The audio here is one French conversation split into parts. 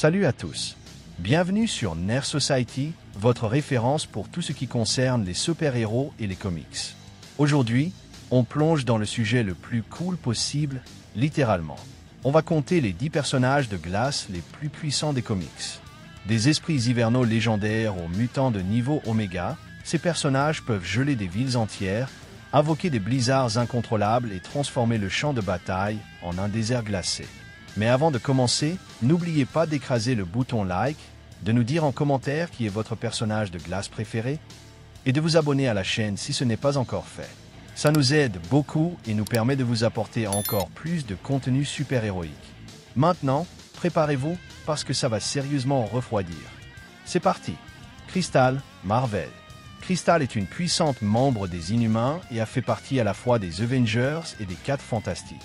Salut à tous. Bienvenue sur Nerd Society, votre référence pour tout ce qui concerne les super-héros et les comics. Aujourd'hui, on plonge dans le sujet le plus cool possible, littéralement. On va compter les 10 personnages de glace les plus puissants des comics. Des esprits hivernaux légendaires aux mutants de niveau Oméga, ces personnages peuvent geler des villes entières, invoquer des blizzards incontrôlables et transformer le champ de bataille en un désert glacé. Mais avant de commencer, n'oubliez pas d'écraser le bouton like, de nous dire en commentaire qui est votre personnage de glace préféré et de vous abonner à la chaîne si ce n'est pas encore fait. Ça nous aide beaucoup et nous permet de vous apporter encore plus de contenu super-héroïque. Maintenant, préparez-vous parce que ça va sérieusement refroidir. C'est parti. Crystal, Marvel. Crystal est une puissante membre des Inhumains et a fait partie à la fois des Avengers et des 4 Fantastiques.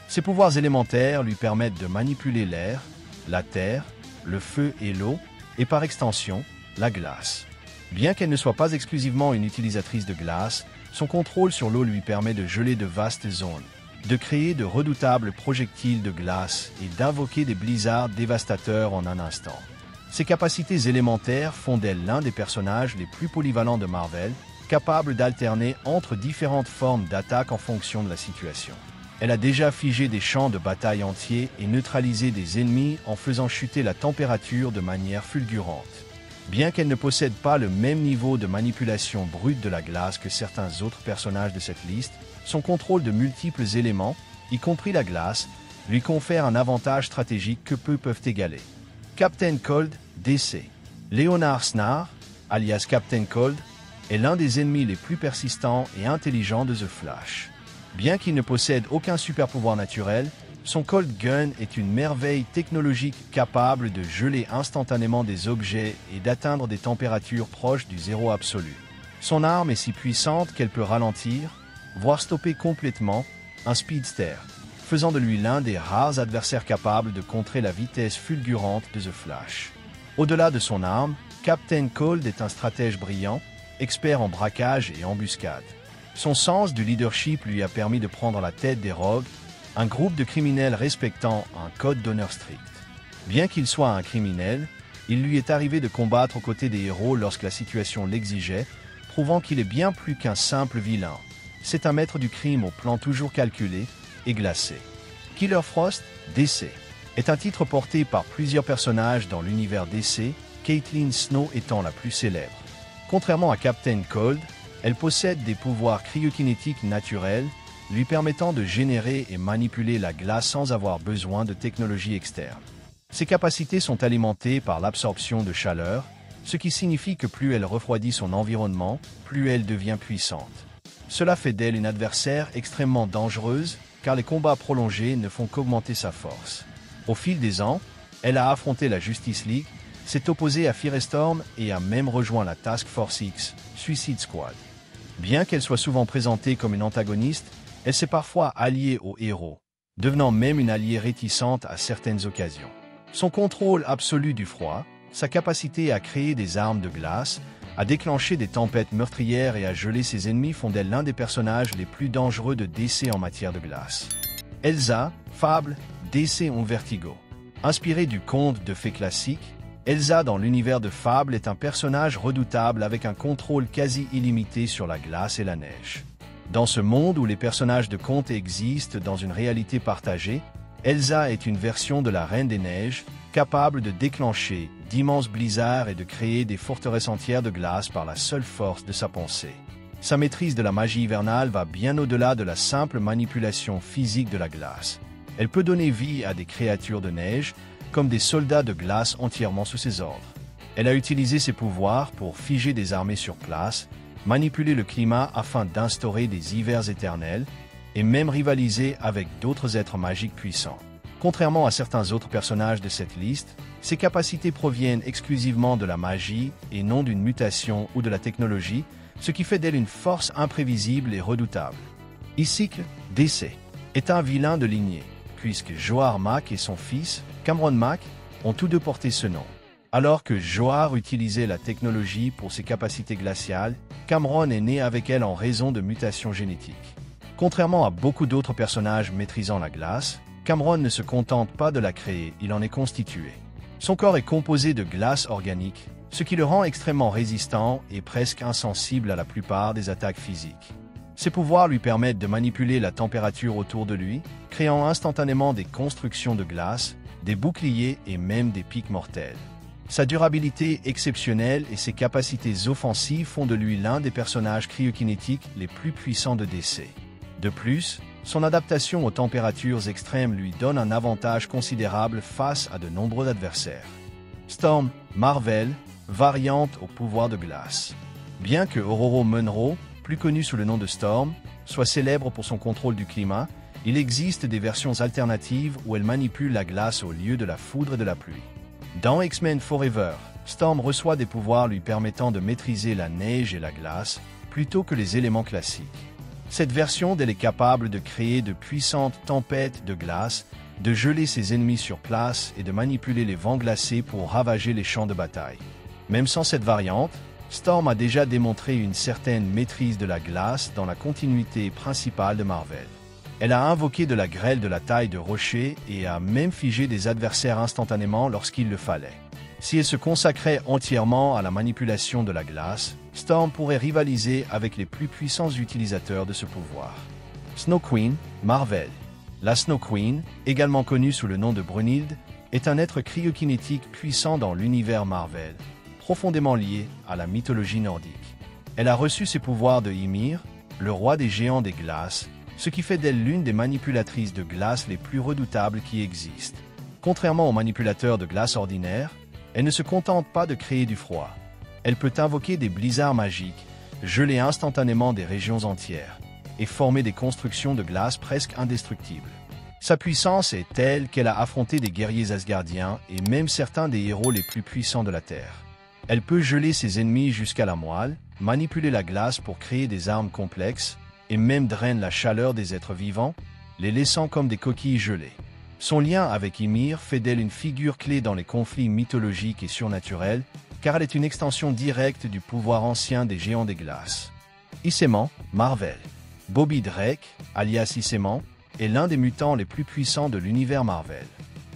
Ses pouvoirs élémentaires lui permettent de manipuler l'air, la terre, le feu et l'eau, et par extension, la glace. Bien qu'elle ne soit pas exclusivement une utilisatrice de glace, son contrôle sur l'eau lui permet de geler de vastes zones, de créer de redoutables projectiles de glace et d'invoquer des blizzards dévastateurs en un instant. Ses capacités élémentaires font d'elle l'un des personnages les plus polyvalents de Marvel, capable d'alterner entre différentes formes d'attaque en fonction de la situation. Elle a déjà figé des champs de bataille entiers et neutralisé des ennemis en faisant chuter la température de manière fulgurante. Bien qu'elle ne possède pas le même niveau de manipulation brute de la glace que certains autres personnages de cette liste, son contrôle de multiples éléments, y compris la glace, lui confère un avantage stratégique que peu peuvent égaler. Captain Cold, DC. Leonard Snart, alias Captain Cold, est l'un des ennemis les plus persistants et intelligents de The Flash. Bien qu'il ne possède aucun super-pouvoir naturel, son Cold Gun est une merveille technologique capable de geler instantanément des objets et d'atteindre des températures proches du zéro absolu. Son arme est si puissante qu'elle peut ralentir, voire stopper complètement, un speedster, faisant de lui l'un des rares adversaires capables de contrer la vitesse fulgurante de The Flash. Au-delà de son arme, Captain Cold est un stratège brillant, expert en braquage et embuscade. Son sens du leadership lui a permis de prendre la tête des Rogues, un groupe de criminels respectant un code d'honneur strict. Bien qu'il soit un criminel, il lui est arrivé de combattre aux côtés des héros lorsque la situation l'exigeait, prouvant qu'il est bien plus qu'un simple vilain. C'est un maître du crime au plan toujours calculé et glacé. Killer Frost, DC, est un titre porté par plusieurs personnages dans l'univers DC, Caitlin Snow étant la plus célèbre. Contrairement à Captain Cold, elle possède des pouvoirs cryokinétiques naturels, lui permettant de générer et manipuler la glace sans avoir besoin de technologie externe. Ses capacités sont alimentées par l'absorption de chaleur, ce qui signifie que plus elle refroidit son environnement, plus elle devient puissante. Cela fait d'elle une adversaire extrêmement dangereuse, car les combats prolongés ne font qu'augmenter sa force. Au fil des ans, elle a affronté la Justice League, s'est opposée à Firestorm et a même rejoint la Task Force X, Suicide Squad. Bien qu'elle soit souvent présentée comme une antagoniste, elle s'est parfois alliée aux héros, devenant même une alliée réticente à certaines occasions. Son contrôle absolu du froid, sa capacité à créer des armes de glace, à déclencher des tempêtes meurtrières et à geler ses ennemis font d'elle l'un des personnages les plus dangereux de DC en matière de glace. Elsa, Fable, DC ont Vertigo. Inspirée du conte de fées classique, Elsa dans l'univers de Fable est un personnage redoutable avec un contrôle quasi illimité sur la glace et la neige. Dans ce monde où les personnages de conte existent dans une réalité partagée, Elsa est une version de la Reine des Neiges, capable de déclencher d'immenses blizzards et de créer des forteresses entières de glace par la seule force de sa pensée. Sa maîtrise de la magie hivernale va bien au-delà de la simple manipulation physique de la glace. Elle peut donner vie à des créatures de neige, comme des soldats de glace entièrement sous ses ordres. Elle a utilisé ses pouvoirs pour figer des armées sur place, manipuler le climat afin d'instaurer des hivers éternels, et même rivaliser avec d'autres êtres magiques puissants. Contrairement à certains autres personnages de cette liste, ses capacités proviennent exclusivement de la magie et non d'une mutation ou de la technologie, ce qui fait d'elle une force imprévisible et redoutable. Isik, DC, est un vilain de lignée, puisque Johar Mack et son fils, Cameron Mack, ont tous deux porté ce nom. Alors que Johar utilisait la technologie pour ses capacités glaciales, Cameron est né avec elle en raison de mutations génétiques. Contrairement à beaucoup d'autres personnages maîtrisant la glace, Cameron ne se contente pas de la créer, il en est constitué. Son corps est composé de glace organique, ce qui le rend extrêmement résistant et presque insensible à la plupart des attaques physiques. Ses pouvoirs lui permettent de manipuler la température autour de lui, créant instantanément des constructions de glace, des boucliers et même des pics mortels. Sa durabilité exceptionnelle et ses capacités offensives font de lui l'un des personnages cryokinétiques les plus puissants de DC. De plus, son adaptation aux températures extrêmes lui donne un avantage considérable face à de nombreux adversaires. Storm, Mar-Vell, variante au pouvoir de glace. Bien que Ororo Munro, plus connu sous le nom de Storm, soit célèbre pour son contrôle du climat, il existe des versions alternatives où elle manipule la glace au lieu de la foudre et de la pluie. Dans X-Men Forever, Storm reçoit des pouvoirs lui permettant de maîtriser la neige et la glace, plutôt que les éléments classiques. Cette version d'elle est capable de créer de puissantes tempêtes de glace, de geler ses ennemis sur place et de manipuler les vents glacés pour ravager les champs de bataille. Même sans cette variante, Storm a déjà démontré une certaine maîtrise de la glace dans la continuité principale de Mar-Vell. Elle a invoqué de la grêle de la taille de rocher et a même figé des adversaires instantanément lorsqu'il le fallait. Si elle se consacrait entièrement à la manipulation de la glace, Storm pourrait rivaliser avec les plus puissants utilisateurs de ce pouvoir. Snow Queen, Mar-Vell. La Snow Queen, également connue sous le nom de Brunhilde, est un être cryokinétique puissant dans l'univers Mar-Vell, profondément lié à la mythologie nordique. Elle a reçu ses pouvoirs de Ymir, le roi des géants des glaces, ce qui fait d'elle l'une des manipulatrices de glace les plus redoutables qui existent. Contrairement aux manipulateurs de glace ordinaires, elle ne se contente pas de créer du froid. Elle peut invoquer des blizzards magiques, geler instantanément des régions entières, et former des constructions de glace presque indestructibles. Sa puissance est telle qu'elle a affronté des guerriers asgardiens et même certains des héros les plus puissants de la Terre. Elle peut geler ses ennemis jusqu'à la moelle, manipuler la glace pour créer des armes complexes, et même draine la chaleur des êtres vivants, les laissant comme des coquilles gelées. Son lien avec Ymir fait d'elle une figure clé dans les conflits mythologiques et surnaturels, car elle est une extension directe du pouvoir ancien des géants des glaces. Issement, Mar-Vell. Bobby Drake, alias Issement, est l'un des mutants les plus puissants de l'univers Mar-Vell.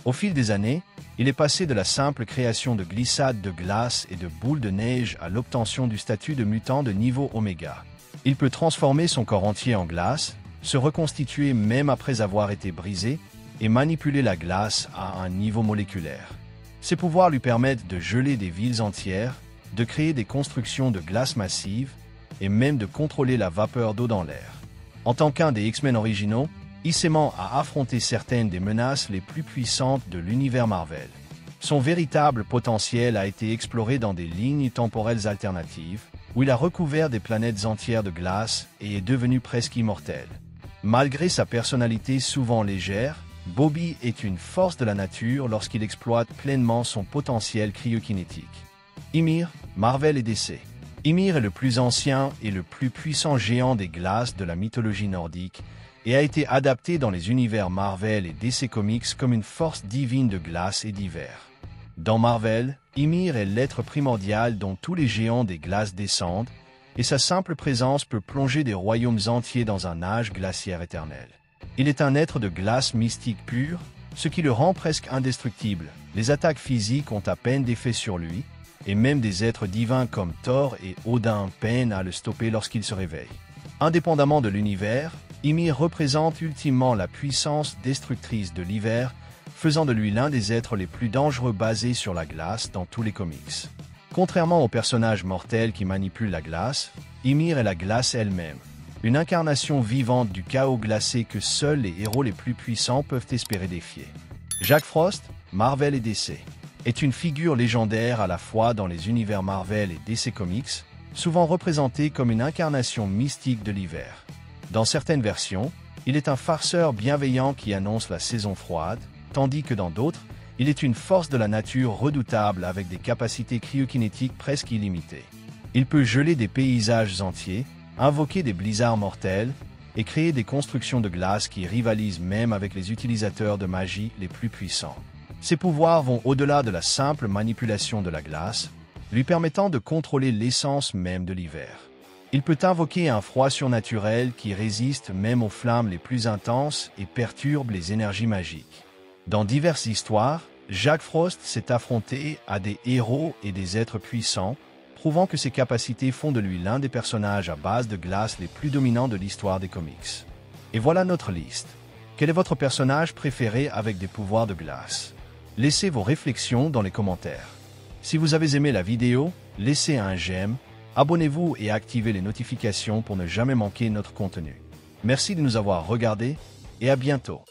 Au fil des années, il est passé de la simple création de glissades de glace et de boules de neige à l'obtention du statut de mutant de niveau Oméga. Il peut transformer son corps entier en glace, se reconstituer même après avoir été brisé, et manipuler la glace à un niveau moléculaire. Ses pouvoirs lui permettent de geler des villes entières, de créer des constructions de glace massive, et même de contrôler la vapeur d'eau dans l'air. En tant qu'un des X-Men originaux, Issement a affronté certaines des menaces les plus puissantes de l'univers Mar-Vell. Son véritable potentiel a été exploré dans des lignes temporelles alternatives, où il a recouvert des planètes entières de glace et est devenu presque immortel. Malgré sa personnalité souvent légère, Bobby est une force de la nature lorsqu'il exploite pleinement son potentiel cryokinétique. Ymir, Mar-Vell et DC. Ymir est le plus ancien et le plus puissant géant des glaces de la mythologie nordique et a été adapté dans les univers Mar-Vell et DC Comics comme une force divine de glace et d'hiver. Dans Mar-Vell, Ymir est l'être primordial dont tous les géants des glaces descendent, et sa simple présence peut plonger des royaumes entiers dans un âge glaciaire éternel. Il est un être de glace mystique pure, ce qui le rend presque indestructible. Les attaques physiques ont à peine d'effet sur lui, et même des êtres divins comme Thor et Odin peinent à le stopper lorsqu'il se réveille. Indépendamment de l'univers, Ymir représente ultimement la puissance destructrice de l'hiver, faisant de lui l'un des êtres les plus dangereux basés sur la glace dans tous les comics. Contrairement aux personnages mortels qui manipulent la glace, Ymir est la glace elle-même, une incarnation vivante du chaos glacé que seuls les héros les plus puissants peuvent espérer défier. Jack Frost, Mar-Vell et DC, est une figure légendaire à la fois dans les univers Mar-Vell et DC Comics, souvent représenté comme une incarnation mystique de l'hiver. Dans certaines versions, il est un farceur bienveillant qui annonce la saison froide, tandis que dans d'autres, il est une force de la nature redoutable avec des capacités cryokinétiques presque illimitées. Il peut geler des paysages entiers, invoquer des blizzards mortels et créer des constructions de glace qui rivalisent même avec les utilisateurs de magie les plus puissants. Ses pouvoirs vont au-delà de la simple manipulation de la glace, lui permettant de contrôler l'essence même de l'hiver. Il peut invoquer un froid surnaturel qui résiste même aux flammes les plus intenses et perturbe les énergies magiques. Dans diverses histoires, Jack Frost s'est affronté à des héros et des êtres puissants, prouvant que ses capacités font de lui l'un des personnages à base de glace les plus dominants de l'histoire des comics. Et voilà notre liste. Quel est votre personnage préféré avec des pouvoirs de glace? Laissez vos réflexions dans les commentaires. Si vous avez aimé la vidéo, laissez un j'aime, abonnez-vous et activez les notifications pour ne jamais manquer notre contenu. Merci de nous avoir regardés et à bientôt.